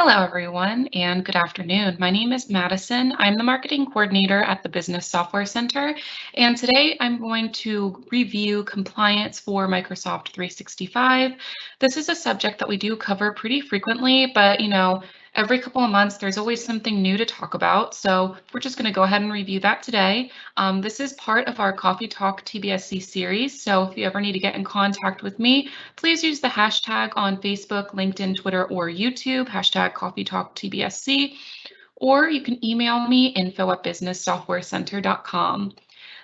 Hello, everyone, and good afternoon. My name is Madison. I'm the marketing coordinator at the Business Software Center, and today I'm going to review compliance for Microsoft 365. This is a subject that we do cover pretty frequently, but every couple of months there's always something new to talk about. So we're just going to go ahead and review that today. This is part of our Coffee Talk TBSC series. So if you ever need to get in contact with me, please use the hashtag on Facebook, LinkedIn, Twitter, or YouTube, hashtag Coffee Talk TBSC, or you can email me info@businesssoftwarecenter.com.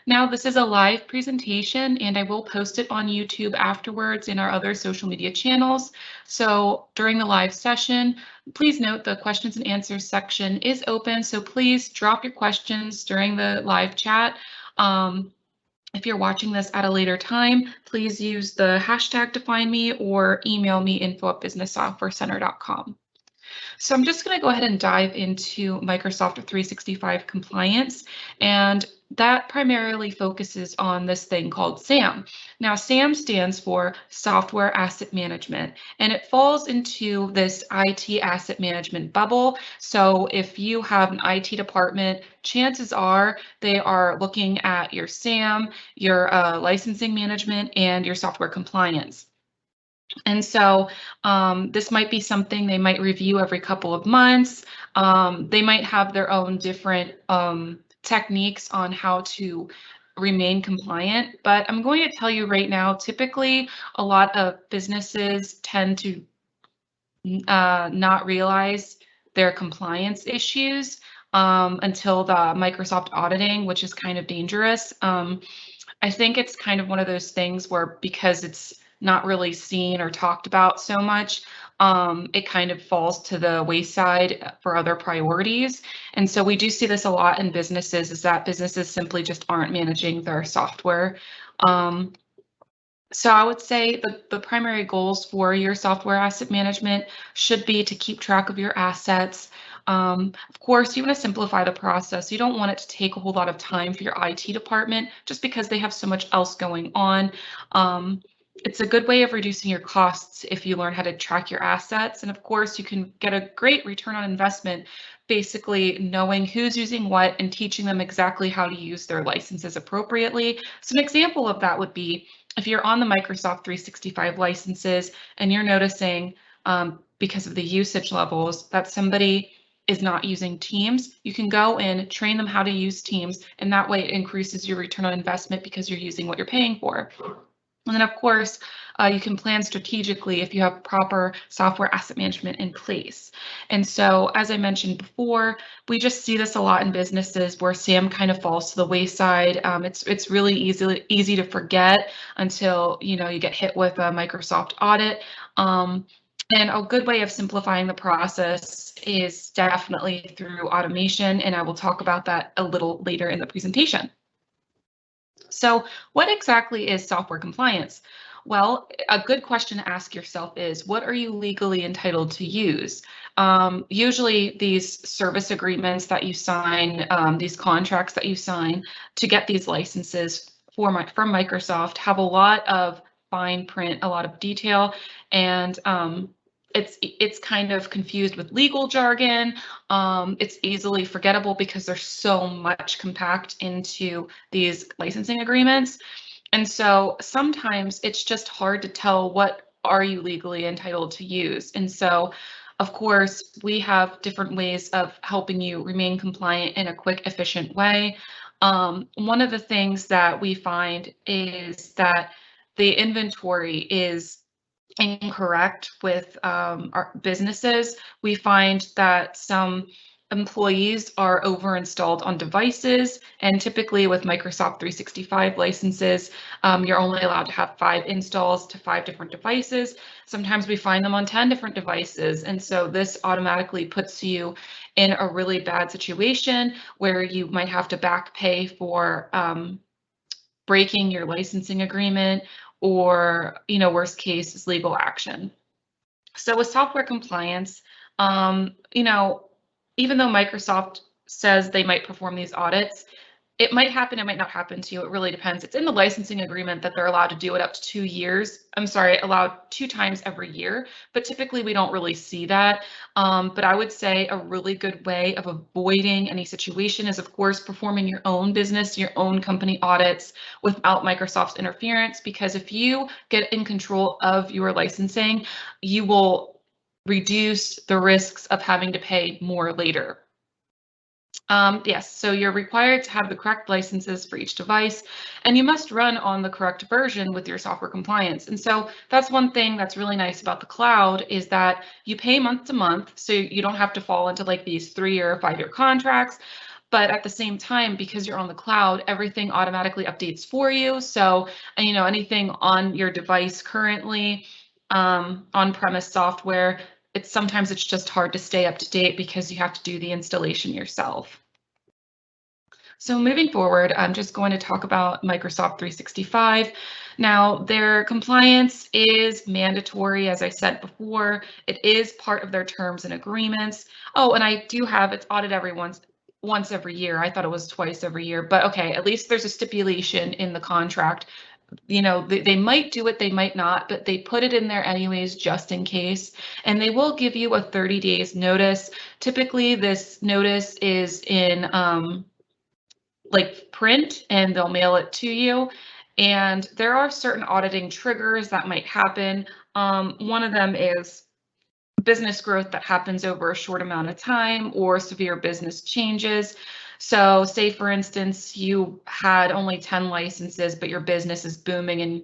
Now, this is a live presentation and I will post it on YouTube afterwards in our other social media channels. So during the live session, please note the questions and answers section is open. So please drop your questions during the live chat. If you're watching this at a later time, please use the hashtag to find me or email me info@businesssoftwarecenter.com. So I'm just going to go ahead and dive into Microsoft 365 compliance, and that primarily focuses on this thing called SAM. Now, SAM stands for Software Asset Management, and it falls into this IT asset management bubble. So if you have an IT department, chances are they are looking at your SAM, your licensing management, and your software compliance. And so this might be something they might review every couple of months. They might have their own different techniques on how to remain compliant. But I'm going to tell you right now, typically a lot of businesses tend to not realize their compliance issues until the Microsoft auditing, which is kind of dangerous. I think it's kind of one of those things where because it's not really seen or talked about so much, it kind of falls to the wayside for other priorities. And so we do see this a lot in businesses, is that businesses simply just aren't managing their software. So I would say the primary goals for your software asset management should be to keep track of your assets. Of course, you want to simplify the process. You don't want it to take a whole lot of time for your IT department just because they have so much else going on. It's a good way of reducing your costs if you learn how to track your assets. And of course, you can get a great return on investment, basically knowing who's using what and teaching them exactly how to use their licenses appropriately. So an example of that would be if you're on the Microsoft 365 licenses and you're noticing because of the usage levels that somebody is not using Teams, you can go in, train them how to use Teams, and that way it increases your return on investment because you're using what you're paying for. And then, of course, you can plan strategically if you have proper software asset management in place. And so, as I mentioned before, we just see this a lot in businesses where SAM kind of falls to the wayside. It's really easy to forget until you get hit with a Microsoft audit. And a good way of simplifying the process is definitely through automation, and I will talk about that a little later in the presentation. So what exactly is software compliance? Well, a good question to ask yourself is, what are you legally entitled to use? Usually these service agreements that you sign, these contracts that you sign to get these licenses from Microsoft have a lot of fine print, a lot of detail, and it's kind of confused with legal jargon. It's easily forgettable because there's so much compact into these licensing agreements. And so sometimes it's just hard to tell what are you legally entitled to use. And so, of course, we have different ways of helping you remain compliant in a quick, efficient way. One of the things that we find is that the inventory is incorrect with our businesses. We find that some employees are over installed on devices, and typically with Microsoft 365 licenses, you're only allowed to have 5 installs to 5 different devices. Sometimes we find them on 10 different devices, and so this automatically puts you in a really bad situation where you might have to back pay for breaking your licensing agreement, or worst case is legal action. So with software compliance, even though Microsoft says they might perform these audits, It might happen, it might not happen to you. It really depends. It's in the licensing agreement that they're allowed to do it up to 2 years. I'm sorry, allowed 2 times every year, but typically we don't really see that. But I would say a really good way of avoiding any situation is, of course, performing your own business, your own company audits without Microsoft's interference, because if you get in control of your licensing, you will reduce the risks of having to pay more later. Yes, so you're required to have the correct licenses for each device, and you must run on the correct version with your software compliance. And so that's one thing that's really nice about the cloud is that you pay month to month, so you don't have to fall into like these 3 or 5 year contracts. But at the same time, because you're on the cloud, everything automatically updates for you. So, anything on your device currently, on-premise software, sometimes it's just hard to stay up to date because you have to do the installation yourself. So moving forward, I'm just going to talk about Microsoft 365. Now, their compliance is mandatory, as I said before. It is part of their terms and agreements. Oh, and I do have it's audit once every year. I thought it was twice every year, but okay, at least there's a stipulation in the contract. They might do it, they might not, but they put it in there anyways, just in case. And they will give you a 30 days notice. Typically, this notice is in like print, and they'll mail it to you. And there are certain auditing triggers that might happen. One of them is business growth that happens over a short amount of time, or severe business changes. So say, for instance, you had only 10 licenses, but your business is booming and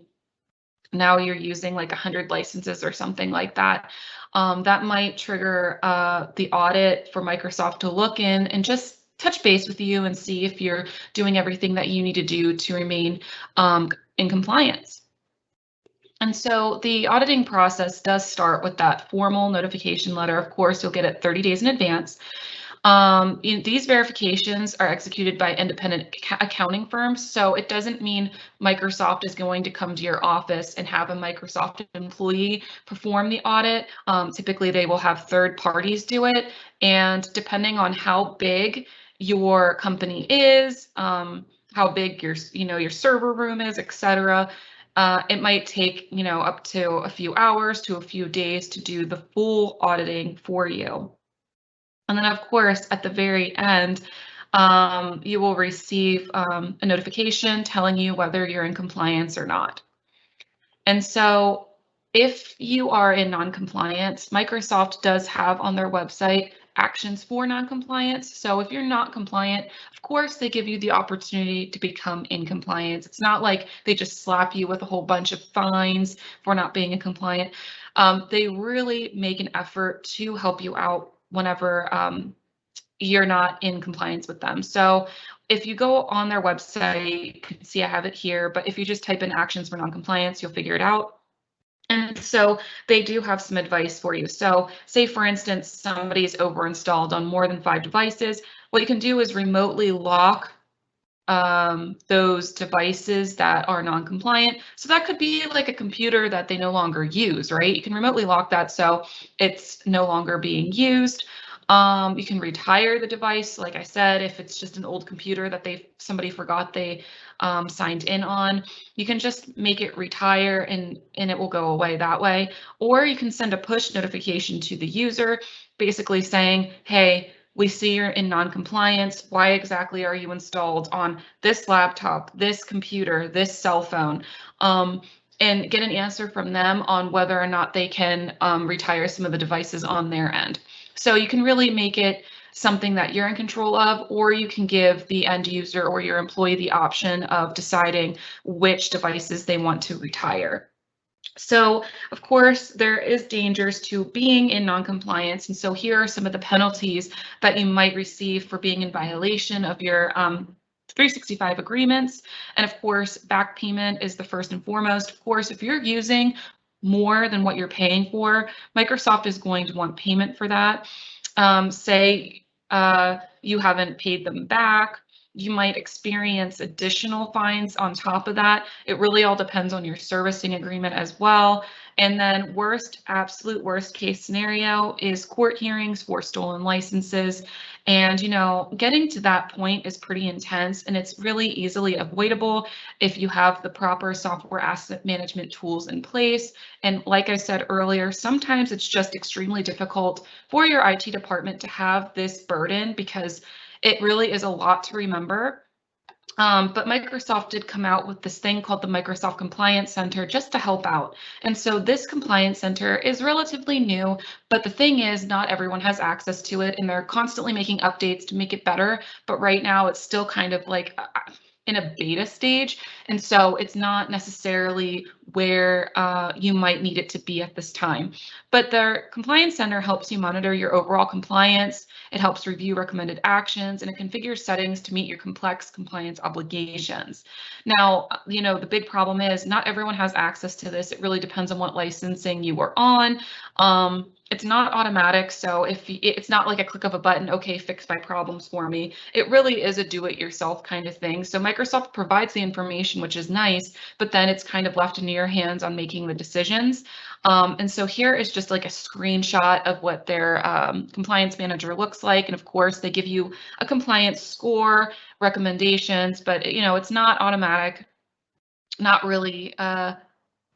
now you're using like 100 licenses or something like that. That might trigger the audit for Microsoft to look in and just touch base with you and see if you're doing everything that you need to do to remain in compliance. And so the auditing process does start with that formal notification letter. Of course, you'll get it 30 days in advance. These verifications are executed by independent accounting firms, so it doesn't mean Microsoft is going to come to your office and have a Microsoft employee perform the audit. Typically, they will have third parties do it, and depending on how big your company is, how big your server room is, etc. It might take up to a few hours to a few days to do the full auditing for you. And then, of course, at the very end, you will receive a notification telling you whether you're in compliance or not. And so if you are in non-compliance, Microsoft does have on their website actions for non-compliance. So if you're not compliant, of course, they give you the opportunity to become in compliance. It's not like they just slap you with a whole bunch of fines for not being in compliant. They really make an effort to help you out whenever you're not in compliance with them. So if you go on their website, you can see I have it here, but if you just type in actions for non-compliance, you'll figure it out. And so they do have some advice for you. So say, for instance, somebody's overinstalled on more than 5 devices. What you can do is remotely lock those devices that are non-compliant. So that could be like a computer that they no longer use, right? You can remotely lock that so it's no longer being used. You can retire the device, like I said, if it's just an old computer that somebody forgot they signed in on. You can just make it retire and it will go away that way. Or you can send a push notification to the user, basically saying, hey, we see you're in non-compliance. Why exactly are you installed on this laptop, this computer, this cell phone? And get an answer from them on whether or not they can retire some of the devices on their end. So you can really make it something that you're in control of, or you can give the end user or your employee the option of deciding which devices they want to retire. So, of course, there is dangers to being in non-compliance, and so here are some of the penalties that you might receive for being in violation of your 365 agreements. And of course, back payment is the first and foremost. Of course, if you're using more than what you're paying for, Microsoft is going to want payment for that. Say you haven't paid them back, you might experience additional fines on top of that. It really all depends on your servicing agreement as well. And then absolute worst case scenario is court hearings for stolen licenses. And, getting to that point is pretty intense, and it's really easily avoidable if you have the proper software asset management tools in place. And like I said earlier, sometimes it's just extremely difficult for your IT department to have this burden because it really is a lot to remember. But Microsoft did come out with this thing called the Microsoft Compliance Center just to help out. And so this Compliance Center is relatively new, but the thing is not everyone has access to it, and they're constantly making updates to make it better. But right now it's still kind of like in a beta stage. And so it's not necessarily where you might need it to be at this time. But the Compliance Center helps you monitor your overall compliance. It helps review recommended actions, and it configures settings to meet your complex compliance obligations. Now, the big problem is not everyone has access to this. It really depends on what licensing you are on. It's not automatic, so it's not like a click of a button, okay, fix my problems for me. It really is a do-it-yourself kind of thing. So Microsoft provides the information, which is nice, but then it's kind of left into your hands on making the decisions. And so here is just like a screenshot of what their compliance manager looks like. And of course, they give you a compliance score, recommendations, but it's not automatic, not really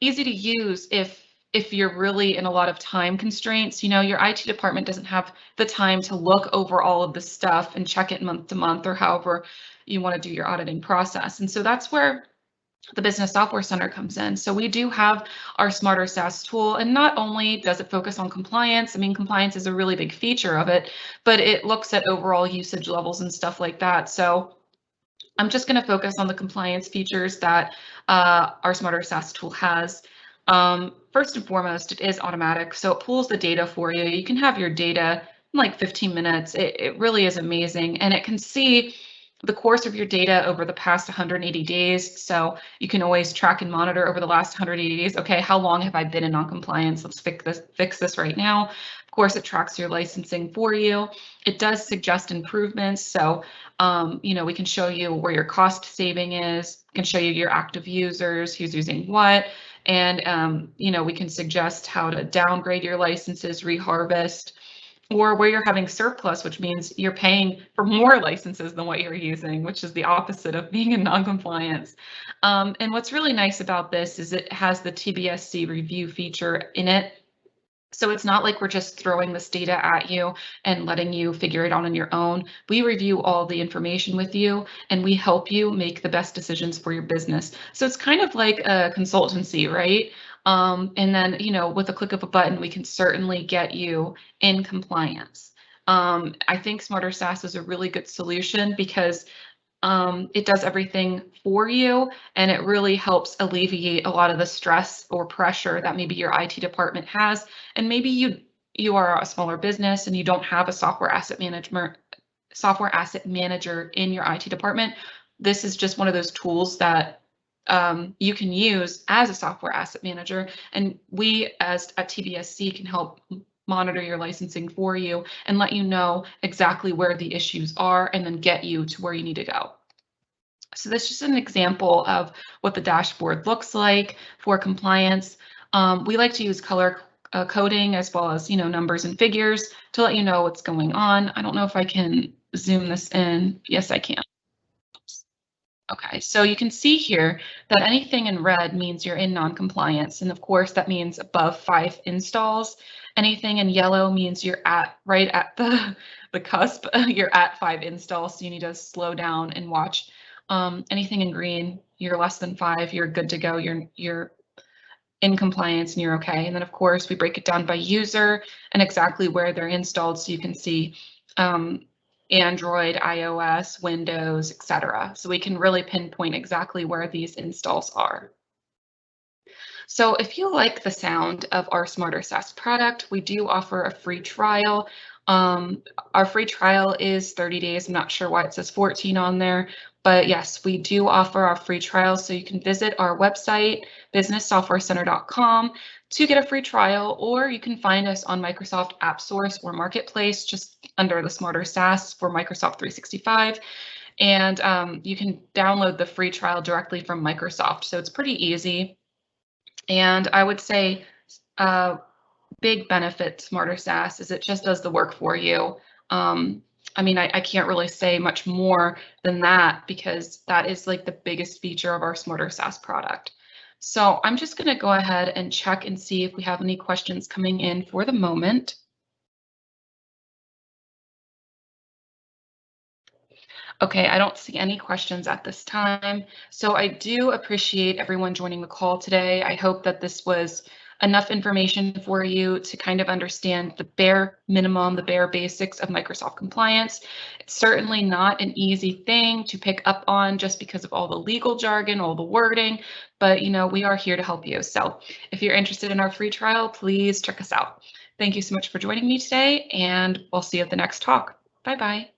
easy to use if you're really in a lot of time constraints. Your IT department doesn't have the time to look over all of this stuff and check it month to month or however you want to do your auditing process. And so that's where the Business Software Center comes in. So we do have our Smarter SaaS tool, and not only does it focus on compliance, compliance is a really big feature of it, but it looks at overall usage levels and stuff like that. So I'm just going to focus on the compliance features that our Smarter SaaS tool has. First and foremost, it is automatic, so it pulls the data for you. You can have your data in like 15 minutes. It really is amazing, and it can see the course of your data over the past 180 days. So you can always track and monitor over the last 180 days. Okay, how long have I been in non-compliance? Let's fix this right now. Of course, it tracks your licensing for you. It does suggest improvements. So, we can show you where your cost saving is, can show you your active users, who's using what, and, we can suggest how to downgrade your licenses, reharvest, or where you're having surplus, which means you're paying for more licenses than what you're using, which is the opposite of being in non-compliance. And what's really nice about this is it has the TBSC review feature in it. So it's not like we're just throwing this data at you and letting you figure it out on your own. We review all the information with you, and we help you make the best decisions for your business. So it's kind of like a consultancy, right? And then, with a click of a button, we can certainly get you in compliance. I think Smarter SaaS is a really good solution because it does everything for you, and it really helps alleviate a lot of the stress or pressure that maybe your IT department has. And maybe you are a smaller business and you don't have a software asset manager in your IT department. This is just one of those tools that you can use as a software asset manager, and we at TBSC can help monitor your licensing for you and let you know exactly where the issues are and then get you to where you need to go. So this is just an example of what the dashboard looks like for compliance. We like to use color coding as well as numbers and figures to let you know what's going on. I don't know if I can zoom this in. Yes, I can. Okay, so you can see here that anything in red means you're in non-compliance, and of course that means above 5 installs. Anything in yellow means you're right at the cusp. You're at 5 installs, so you need to slow down and watch. Anything in green, you're less than 5, you're good to go. You're in compliance and you're okay. And then of course we break it down by user and exactly where they're installed, so you can see Android, iOS, Windows, etc. So we can really pinpoint exactly where these installs are. So if you like the sound of our Smarter SaaS product, we do offer a free trial. Our free trial is 30 days. I'm not sure why it says 14 on there, but yes, we do offer our free trial. So you can visit our website, businesssoftwarecenter.com, to get a free trial, or you can find us on Microsoft App Source or Marketplace, just under the Smarter SaaS for Microsoft 365. And you can download the free trial directly from Microsoft. So it's pretty easy. And I would say big benefit to Smarter SaaS is it just does the work for you. I mean, I can't really say much more than that because that is like the biggest feature of our Smarter SaaS product. So I'm just going to go ahead and check and see if we have any questions coming in for the moment. Okay, I don't see any questions at this time. So I do appreciate everyone joining the call today. I hope that this was enough information for you to kind of understand the bare minimum, the bare basics of Microsoft compliance. It's certainly not an easy thing to pick up on just because of all the legal jargon, all the wording, but we are here to help you. So if you're interested in our free trial, please check us out. Thank you so much for joining me today, and we'll see you at the next talk. Bye-bye.